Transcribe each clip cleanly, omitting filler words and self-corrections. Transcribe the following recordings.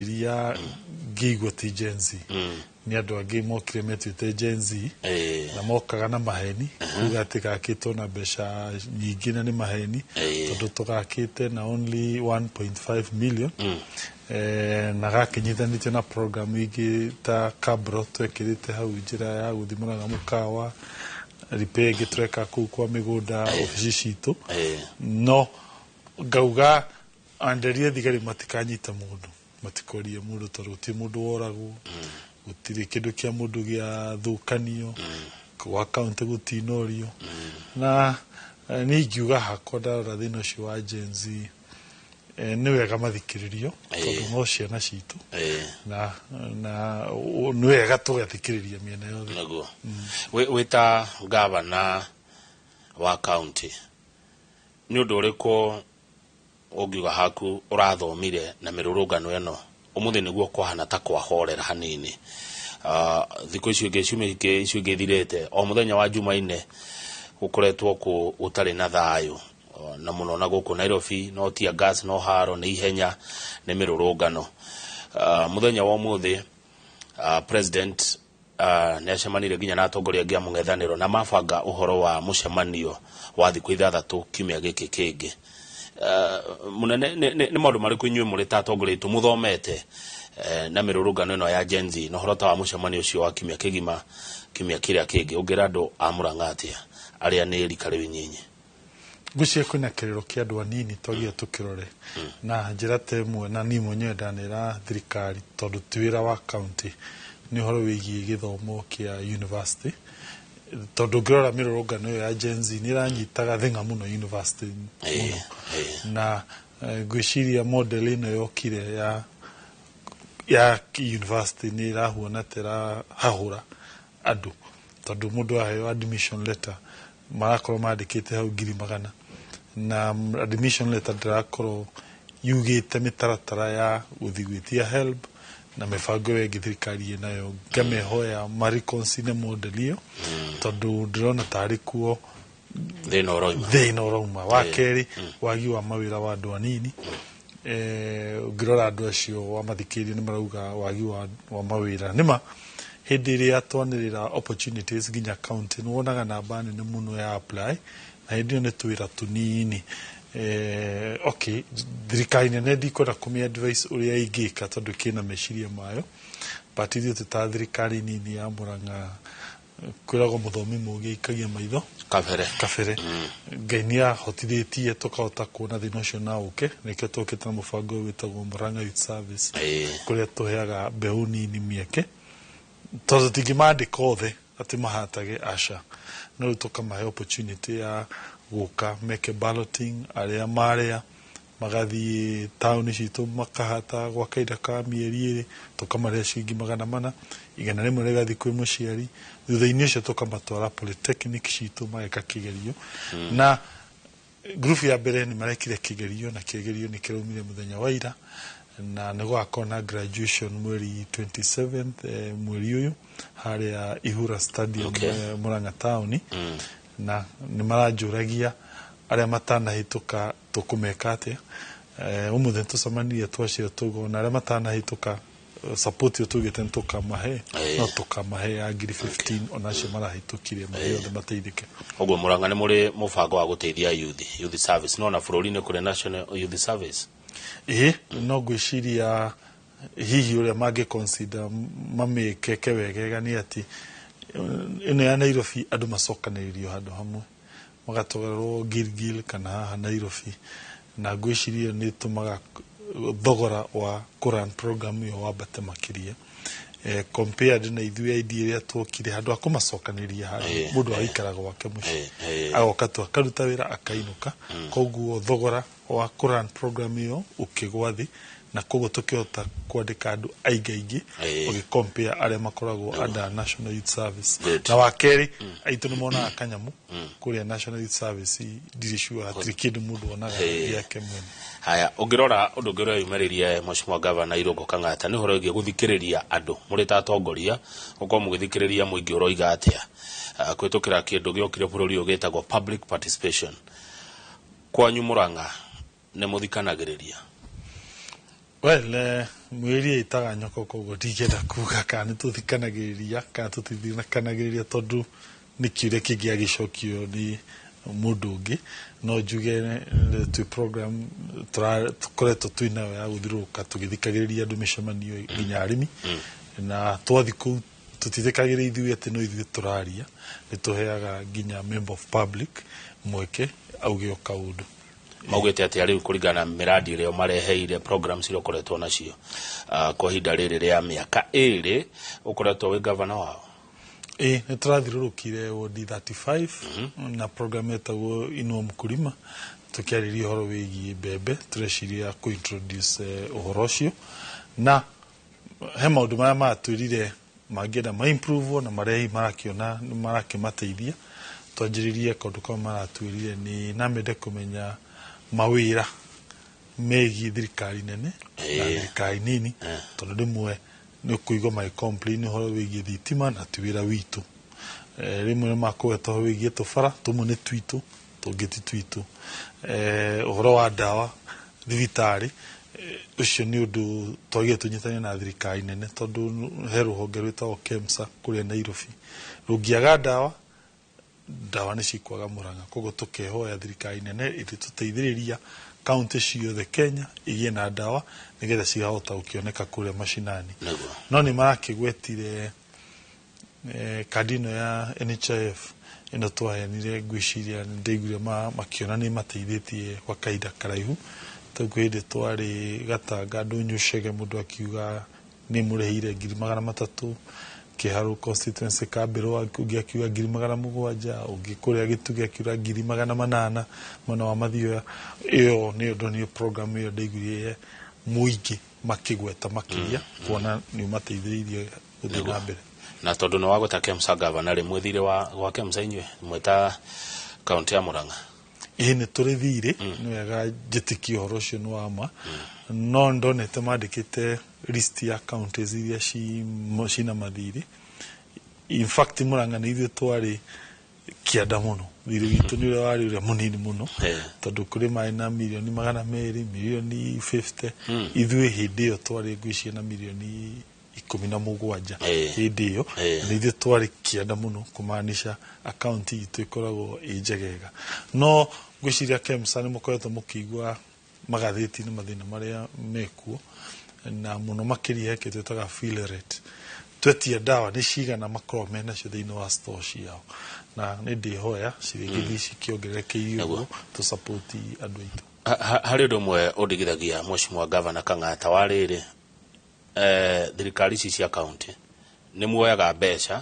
iria ngĩigua ti Gen Z nĩ andũ angĩ mokire metwĩte Gen Z na mokaga na maheni kuga atĩ gakĩtwo na mbeca nyingĩ na nĩ maheni tondũ tũgakĩte na only 1.5 million na gakĩnyithanĩtio na program ingĩ ta Kabro twekĩrĩte hau njĩra ya gũthimũraga mũkawa repair ingĩ tweka kũu kwa mĩgũnda ofici citũ no ngauga anderia thigari matikanyita mũndũ matikorie mũndũ tondũ ti mũndũ woragwo gũtirĩ kĩndũ kĩa mũndũ gĩa thũkanio kwa account gũtinorio na nĩ ingiuga hakwa ndarora thĩna ũcio wa Gen Z nĩ wega mathikĩrĩrio tondũ no ciana citũ na nĩ wega tũgathikĩrĩria mĩena yothe naguo wĩta gavana wa county nĩ ũndũ ũrĩkũ ũngiuga haku ũrathomire na mĩrũrũngano ĩno ũmũthĩ nĩguo kwahana ta kwahorera hanini thikũ icio ingĩ thirĩte o mũthenya wa Jumaine gũkoretwo gũtarĩ na thayũ na mũno na gũkũ Nairobi no tia gas no haro nĩ ihenya nĩ mĩrũrũngano mũthenya wa ũmũthĩ president nĩ acemanire nginya na atongoria angĩ a mũng'ethanĩro na mabanga ũhoro wa mũcemanio wa thikũ 6 kiumia gĩkĩ kĩngĩ munene nĩ maũndũ marĩkũ inyuĩ mũrĩ ta atongoria aitũ mũthomete na mĩrũrũngano ĩno ya Gen Z na ũhoro ta wa mũcemanio ũcio wa kiumia kĩgima kiumia kĩrĩa kĩngĩ ũngĩra andũ a Murang'a atĩa arĩa nĩ rika rĩu inyinyi gucie kwĩna kĩrĩro kĩa andũ anini twagia tũkĩrore na njĩra ta ĩmwe na niĩ mwenyewe ndanĩra thirikari tondũ ti wĩra wa county nĩ ũhoro wĩgiĩ gĩthomo kĩa university tondũ ngĩrora mĩrũrũngano ĩyo ya Gen Z nĩ ĩranyitaga thĩng'a mũno university mũno na ngwĩciria model ĩno yokire ya university nĩ ĩrahuana ta ĩrahahũra andũ tondũ mũndũ aheo admission letter marakorwo mandĩkĩte hau 100,000 na admission letter ndĩrakorwo yugĩte mĩtaratara ya gũthiĩ gwĩtia HELB na mĩbango ĩyo ĩngĩ thirikari nayo ngamehoya mareconsider model ĩyo tondũ ndĩrona tarĩ kuo thĩna ũrauma wa kerĩ wagi wa mawĩra wa andũ anini ngĩrora andũ acio wamathikĩrĩria nĩ marauga wagi wa mawĩra nĩma hĩndĩ ĩrĩa twanĩrĩra opportunities nginya county nĩ wonaga namba nene mũno ya apply na hĩndĩ ĩyo nĩ twĩra tũnini okay thirikari nene ndikwenda kũmĩ advice ũrĩa ingĩka tondũ kĩna meciria mayo but ithuĩ tũta thirikari nini ya Murang'a kwĩragwo mũthomi mũgĩ ikagia maitho kabere Ngai nĩ ahotithĩtie tũkahota kuona thĩna ũcio na ũke nĩkĩo tũkĩte na mũbango wĩtagwo Murang'a Youth Service kũrĩa tũheaga mbeũ nini mĩeke tondũ tingĩmandĩka othe atĩ mahatage aca no tũkamahe opportunity ya gũka meke balloting arĩa marĩa magathiĩ taũni citũ makahata gwa kahinda ka mĩeri 2 tũkamarĩa ciringi 400 igana rĩmwe rĩgathiĩ kwĩ mũciari thutha-inĩ ũcio tũkamatwara polytechnic citũ mageka kĩgerio na group ya mbere nĩ marekire kĩgerio na kĩgerio nĩ kĩraumire mũthenya wa ira na nĩ gũgakorwo na graduation mweri 27th mweri ũyũ harĩa Ihura Stadium Murang'a taũni na nĩ maranjũragia arĩa matanahĩtũka tũkũmeka atĩa ũmũthĩ tũcemanirie twacio tũgo na arĩa matanahĩtũka support yo tũgĩte tũkamahe no tũkamahe ya 15 onacio marahĩtũkire mahe othe mateithĩke ũguo Murang'a nĩ mũrĩ mũbango wa gũteithia youth service no na bũrũri-inĩ kũrĩ national youth service no ngwĩciria hihi ũrĩa mangĩ consider mamĩkeke wegega nĩ atĩ ĩno ya Nairobi andũ macokanĩrĩrio handũ hamwe magatwarwo Gilgil kana haha Nairobi na ngwĩciria nĩ tũmaga thogora wa Quran program yo wambate makĩria compared na ithuĩ idea ĩrĩa twokire handũ akũmacokanĩria handũ mũndũ aikaraga gwake mũciĩ agoka tu akaruta wĩra akainũka koguo thogora wa Quran program yo ũkĩgwa thĩ na koguo tũkĩhota kwandĩka andũ aingĩ ũgĩcompare arĩa makoragwo under National Youth Service na wakeri aitũ nĩ monaga kanyamu kũrĩa National Youth Service ndiricua hatirĩ kĩndũ mũndũ onaga yake mwene haya ũngĩrora ũndũ ũngĩ ũrĩa yumarĩria Mheshimiwa Governor Irũngũ Kang'ata nĩ ũhoro wĩgiĩ gũthikĩrĩria andũ mũrĩ ta atongoria gũkorwo mũgĩthikĩrĩria mũingĩ ũroiga atĩa kwĩtũkĩra kĩndũ gĩokire bũrũri ũgĩtagwo public participation kwanyu Murang'a nĩ mũthikanagĩrĩria Well, mweri itaga nyoko kogo ndigenda kuga kana tuthikanagiriria kana tutithikanagiriria tondu ni kiure kingi agicokio ni mundu ungi no njuge tu program tukoretwo twinayo ya guthiruka tugithikagiriria andu micemanio nginya arimi na twathi kuu tutithikagiriria ithuĩ ati no ithuĩ turaria ni tuheaga nginya member of public mweke auge o kaundu maugite ati ari kuringana miradi ire mareheire programs ire koretwo nacio kwa hinda riri ria miaka 2 ukoretwo wi governor wao ni turathirurukire wodi 35 na program etagwo Inua Mkulima tukiariria horo wigie mbembe tureciria ku introduce uhoro ucio na he maundu maya matwirire mangĩenda ma improve na marehi marakiona marakimateithia twanjiririe kaundu kama maratwirire ni namende kumenya mawira megi thirikari nene na thirikari nini tondu rimwe ni kuigwa my complain horo wigie thitima na tiwira witu rimwe makweta horo wigie tufara tumwe ni twitu tungiti twitu uhoro wa dawa thibitari ucio ni undu twagie tunyitane na thirikari nene tondu he ruhonge rwitagwo KEMSA kuria Nairobi rungiaga dawa ni cikwaga Murang'a koguo tukehoya thirikari nene ituteithiriria county ciothe Kenya igie na dawa nigetha cigahota gukioneka kuria mashinani no ni marakigwetire kadino ya NHIF ino twahenire ngwiciria ndeiguire makiona ni mateithĩtie kwa kaida karaihu tugwinde twari gatanga ndunyucege mundu akiuga ni murehire 300 kiharu constituency kabiro akiuga 700 ugikuria gituge akiuga 800 mwana wa mathioya iyo ni undu ni program iyo ndeiguire muingi makigweta makiria kuona ni mateithĩrĩirie guthii na mbere na tondu no wagota KEMSA governor rimwe thire wa KEMSA inywe mweta county ya Murang'a ni turi thire ni wega njitikie horo ucio ni wama no ndonete mandikite list ya counties iria cina mathiri in fact Murang'a ni ithuĩ twari kianda muno thiri witu ni wari uria munini muno tondu kuri mai na milioni 200 milioni 50 ithuĩ hindi iyo twari ngwiciria na milioni 17 hindi iyo ni ithuĩ twari kianda muno kumaanisha account itu ikoragwo ijegega no ngwiciria KEMSA ni mukoretwo mukigwa magatheti ni mathina maria mekuo na muno makiria heke twetaga fill rate twetia dawa ni cigana makorwo mena cio thiini wa store ciao na ni ndihoya ciringithi cikiongererekeirio uguo tu support andu aitu hari undu mwe undigithagia mheshimiwa governor Kang'ata wa riri thirikari ici cia county ni muoyaga mbeca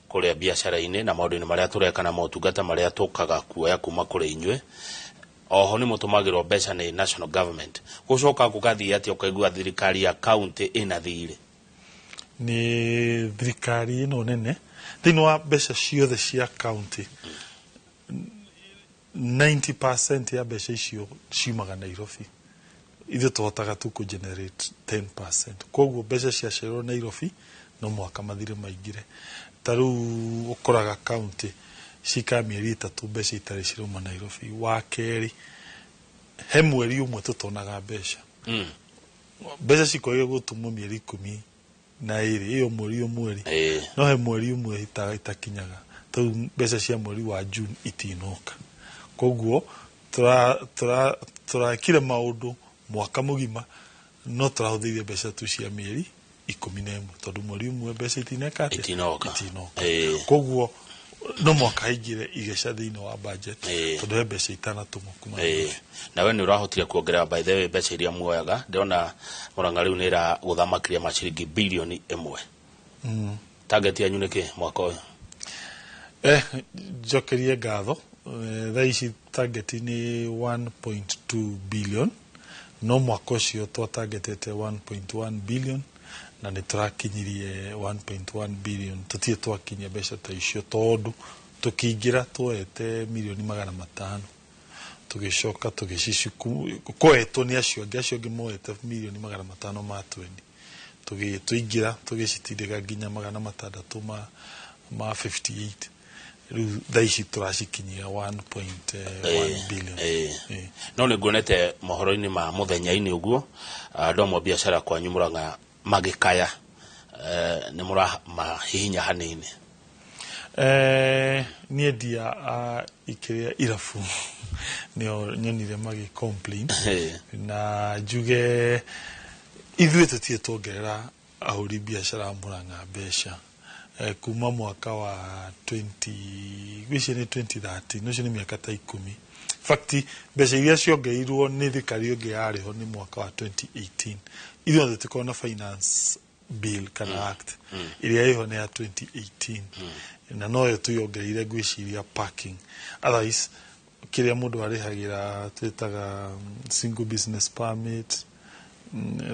kuria biashara-ini na maundu-ini maria tureka na motungata maria tukaga kuoya kuma kuri inywe oho ni mutumagirwo mbeca ni national government gucoka gugathii ati ukaigua thirikari ya county ina thire ni thirikari ino nene thiini wa mbeca ciothe cia county 90% ya mbeca icio ciumaga Nairobi ithuĩ tuhotaga tu ku generate 10% koguo mbeca cia cerwo Nairobi no mwaka mathire maingire taru ukoraga county cika mieri 3 mbeca itari ciruma Nairobi wa keri he mweri umwe tutonaga mbeca mbeca cikoire gutumwo mieri 12 iyo mweri no he mweri umwe itakinyaga taru mbeca cia mweri wa June itinoka koguo turakire maundu mwaka mugima no turahuthirie mbeca tu cia mieri 11 tondu mweri umwe mbeca itinoka koguo no mwaka ingire igeca thiini wa budget tondu he mbeca itanatumwo kuma na we ni urahotire kuongerera by the way mbeca iria muoyaga ndona Murang'a riu ni ra guthamakiria maciringi bilioni 1 target yanyu niki mwaka uyu jokerie ngatho thaici target ni 1.2 billion no mwaka ucio twa targetete 1.1 billion na ni turakinyirie 1.1 billion tutie twakinya mbeca ta icio tondu tukiingira tuete milioni 500 tugicoka tugicicuku kwetwo ni acio angi moete milioni 500 matweni tuingira tugicitindika nginya 600 ma 58 riu thaici turacikinyia 1.1 billion. No nä nguonete mohoro-inä ma må thenya-inä å guo andå amwe biacara kwanyu må ranga magä kaya nä må ramahihinya hanini. Niä ndia ikä irabu nä nyonire magä complain na njuge ithuä tå tiä twongerera ahå biacara a må ranga mbeca kuma mwaka wa 2013 no cio nä mä aka ta 10 fakti mbeca iria ciongeirwo nä thikari å ngä yarä ho nä mwaka wa 2018 ithuothe tå korwo na finance bill kana act iria ä ho nä ya 2018 na no yo tå yongereire ngwiciria parking otherwise kä rä a må ndå arä hagä ra twätaga single business permit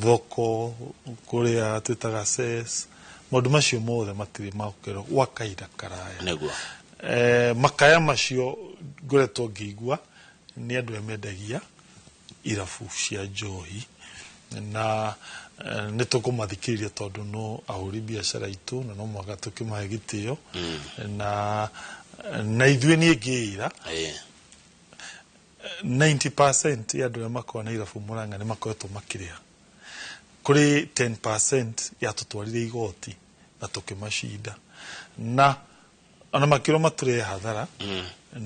thoko kå rä a twätaga ses maundu macio mothe matirä makorwo gwa kahinda karaya makaya macio ngoretwo ngĩigua nĩ andũ mendagia irabu cia njohi na nĩ tũkũmathikĩrĩria tondũ no ahũri biacara itũ na no mwaka tũkĩmahe gĩtĩo na ithuĩ niĩ ngĩĩra 90% ya andũ arĩa makoragwo na irabu Mũrang'a nĩ makoretwo makĩrĩha kuri 10% ya tutwarire igoti na tukimashinda na ona makiro mature hathara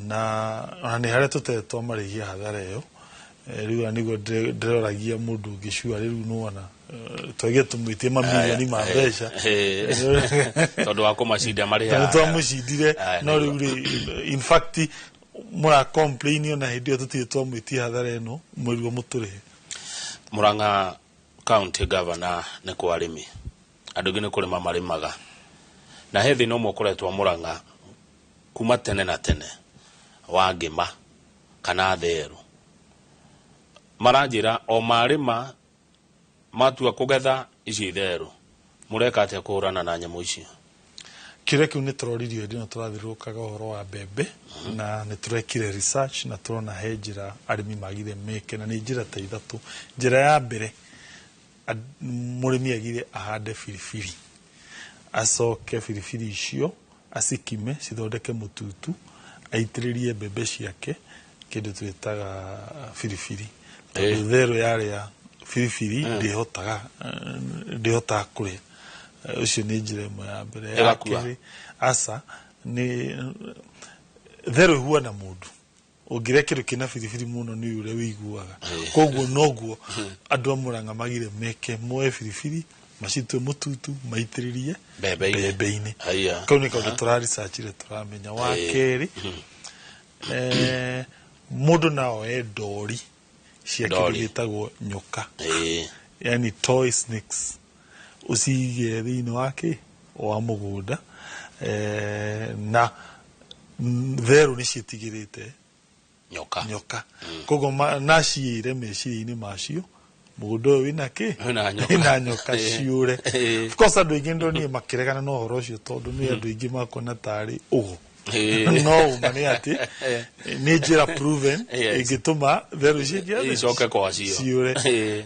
na ni haria tutetwo marihia hathara iyo riu nigo ndiroragia mundu ngicua riu nuona twege tumwitie mamilioni ma mbeca tondu wa kumashinda mariha twamushindire no riu in fact mura complain ona hindi tutitwo mwitie hathara ino mweri wa muturihe Mũrang'a county governor nä kwa arĩmi andũ ngĩ nĩ kũrĩma marĩmaga na he thĩna ũmwe ũkoretwo Mũrang'a kuma tene na tene wa ngĩma kana therũ maranjĩra o marĩma matua kũgetha ici therũ mũreka atĩa kũhũrana na nyamũ icio kĩrĩa kĩu nĩ tũroririo hĩndĩ ĩno tũrathiũrũrũkaga ũhoro wa mbembe na nĩ tũrekire research na tũrona he njĩra arĩmi magire meke na nĩ njĩra ta ithatũ njĩra ya mbere mũrĩmi agire ahande biribiri acoke biribiri icio acikime cithondeke mũtutu aitĩrĩrie mbembe ciake kĩndũ twĩtaga biribiri tondũ therũ yarĩa biribiri ndĩhotaga kũrĩa ucio nĩ njĩra ĩmwe ya mbere ya kerĩ aca nĩ therũ ĩhuana mũndũ ũngĩrĩa kĩndũ kĩna biribiri mũno nĩ ũrĩa wĩiguaga koguo noguo andũ a Mũrang'a magire meke moe biribiri macitue mũtutu maitĩrĩrie mbembe-inĩ kau nĩ kaũndũ tũraresearchire tũramenya wa kerĩ mũndũ naoe ndori cia kĩndũ gĩtagwo nyoka yani toy snakes ũcige thĩinĩ wa mũgũnda na therũ nĩ ciĩtigĩrĩte nyoka koguo naciĩre meciria-inĩ macio mũgũnda ũyũ wĩna kĩ wĩna nyoka ciũre of course andũ aingĩ ndonire makĩregana na ũhoro ũcio tondũ nĩ andũ aingĩ makuona tarĩ ũgo no uma nĩ atĩ nĩ njĩra proven ĩngĩtũma therũ icoke kwa cio ciũre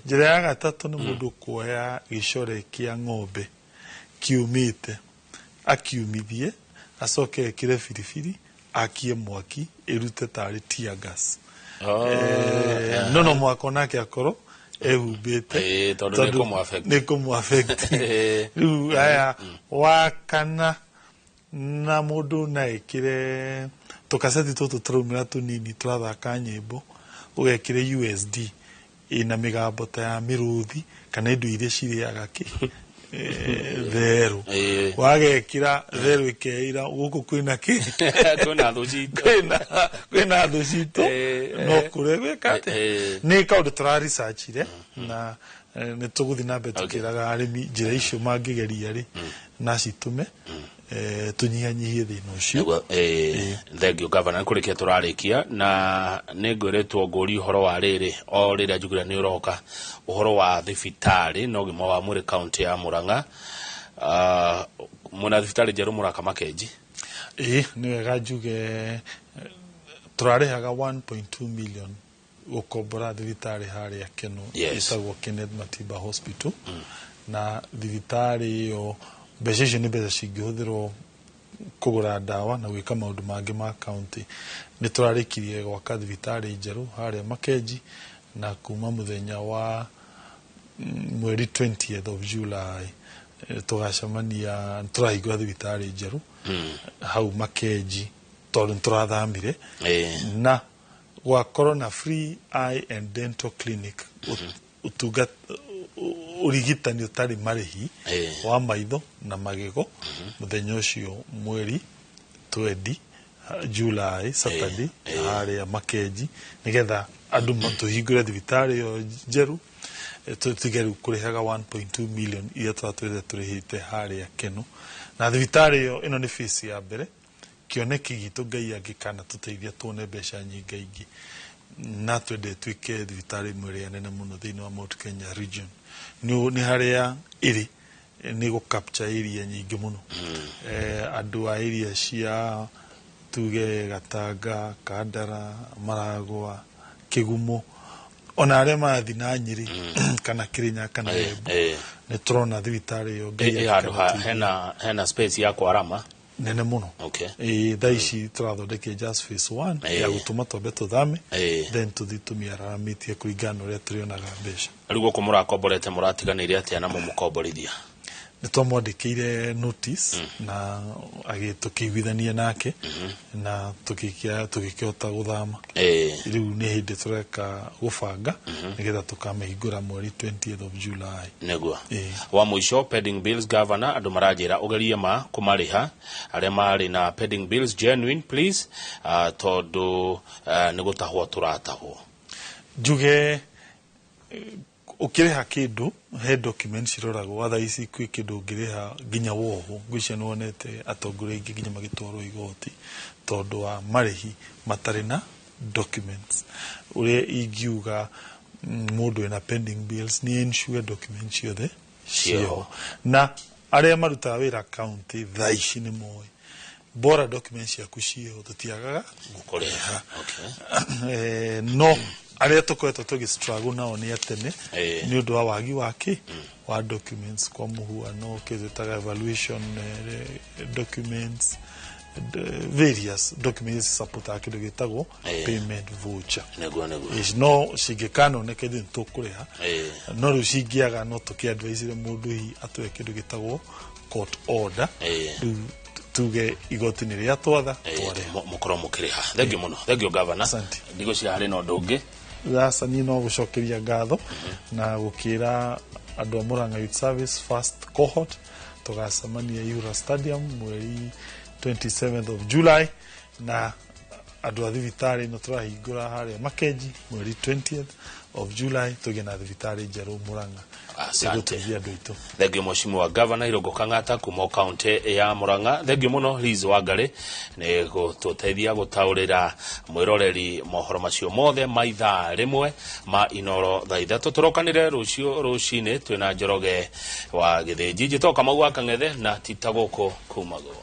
njĩra ya gatatũ nĩ mũndũ kuoya gĩcore kĩa ng'ombe kiumĩte akiumithie acoke ekĩre biribiri akie mwaki ĩrute tarĩ tear gas no mwaka onake akorwo ehumbĩte tondũ nĩ kũmũ-affect rĩu aya wa kana na mũndũ na ekĩre tũkaceti tũtũ tũraumĩra tũnini tũrathaka nyĩmbo ũgekĩre USD ĩna mĩgambo ta ya mĩrũthi kana indo iria cirĩaga therũ wagekĩra therũ ĩkeĩra gũkũ kwĩna kĩ kwĩna thũ citũ no kũrĩa gwĩka atĩ nĩ kaũndũ tũraresearchire na nĩ tũgũthiĩ na mbere tũkĩraga arĩmi njĩra icio mangĩgeria rĩ na citũme tunyihanyihie thĩna ũcio thengiũ gavana nĩ kũrĩkia tũrarĩkia na nĩ ngwĩrĩtwo ngũri ũhoro wa rĩrĩ o rĩrĩa njugire nĩ ũroka ũhoro wa thibitarĩ na ũgima wa mwĩrĩ kaunti ya Mũrang'a mwĩna thibitarĩ njerũ mũraka Makenji nĩ wega njuge tũrarĩhaga 1.2 million gũkombora thibitarĩ harĩa Keno ĩtagwo Kenneth Matiba Hospital na thibitarĩ ĩyo mbeca icio nĩ mbeca cingĩhũthĩrwo kugura ndawa na gwika maundu mangi ma county ni turarikirie gwaka thibitari njeru haria Makenji na kuma muthenya wa mweri 20th of July tugacamania turahingura thibitari njeru hau Makenji tondu turathamire na gwakorwo na free eye and dental clinic utuga urigitani utari marihi wa maitho na magego muthenya ucio mweri 20 July Saturday haria Makenji nigetha andu matuhingure thibitari yo njeru tutigeru kurihaga 1.2 million iria twatwire turihite haria Kenu na thibitari yo ino ni fees ya mbere kioneki gitu Ngai angikana tuteithia tuone mbeca nyinga ingi na twende twike thibitari mwere nene muno thiini wa Mount Kenya region ni haria iri ni go capture area nyingi muno andu a area cia tuge Gatanga, Kandara, Maragwa, Kigumo ona aria mathi na Nyeri kana Kirinyaga kana Embu ni turona thibitari yo Ngai hena space ya kwarama nene muno thaici turathondeke just phase 1 ya gutuma tombe tuthame then tuthitumia ramitie kuringana uria turionaga mbeca rigo ko murakomborete muratiganire atia na mumukomborithia nitwamwandikire notice na agitukiguithania nake na tukikihota guthama riu ni hindi tureka gubanga nigetha tukamehingura mweri 20th of July negwa wa mwisho pending bills governor andu marajira ugerie ma kumariha aria mari na pending bills genuine please tondu nigutahwo turatahwo juge ukiriha kindu he documents iroragwo atha ici kwi kindu ngiriha nginya woho ngwicia nonete atongore ingi nginya magitwarwo igoti tondu wa marihi matari na documents uria ingiuga mundu ena pending bills ni ensure documents yothe cio na aria marutaga wira county thaici ni moi bora documents yaku cio tutiagaga gukoreha no aria tukoretwo tugistruggle nao ni atene ni undu wa wagi wake wa documents kwa muhuano kizetaga evaluation documents various documents support akindo gitagwo payment voucher no shigekano nekedi ntukureha no rushigiaga no tukiadvise mundu hi atwe kindu gitagwo court order tuge igoti ni ria twatha tware mukoro mukiriha thengio muno thengio governor ndigo cia hari no ndungi thasa ni no gucokeria ngatho na gukira andu Murang'a Youth Service first cohort tugacamania Eura Stadium mweri 27th of July na andu a thibitari no turahingura haria Makenji mweri 20th of July tugena thibitari njeru Murang'a asante thengio mheshimiwa wa governor Irungu Kang'ata kuma county ya Murang'a thengio muno Liz Wangari ni gututeithia gutaurira mwiroreri mohoro macio mothe maitha rimwe ma inoro thaa ithatu turokanire rucio rucine twina Njoroge wa Githinji njitoka Kamau wa Kang'ethe na titaguko kumago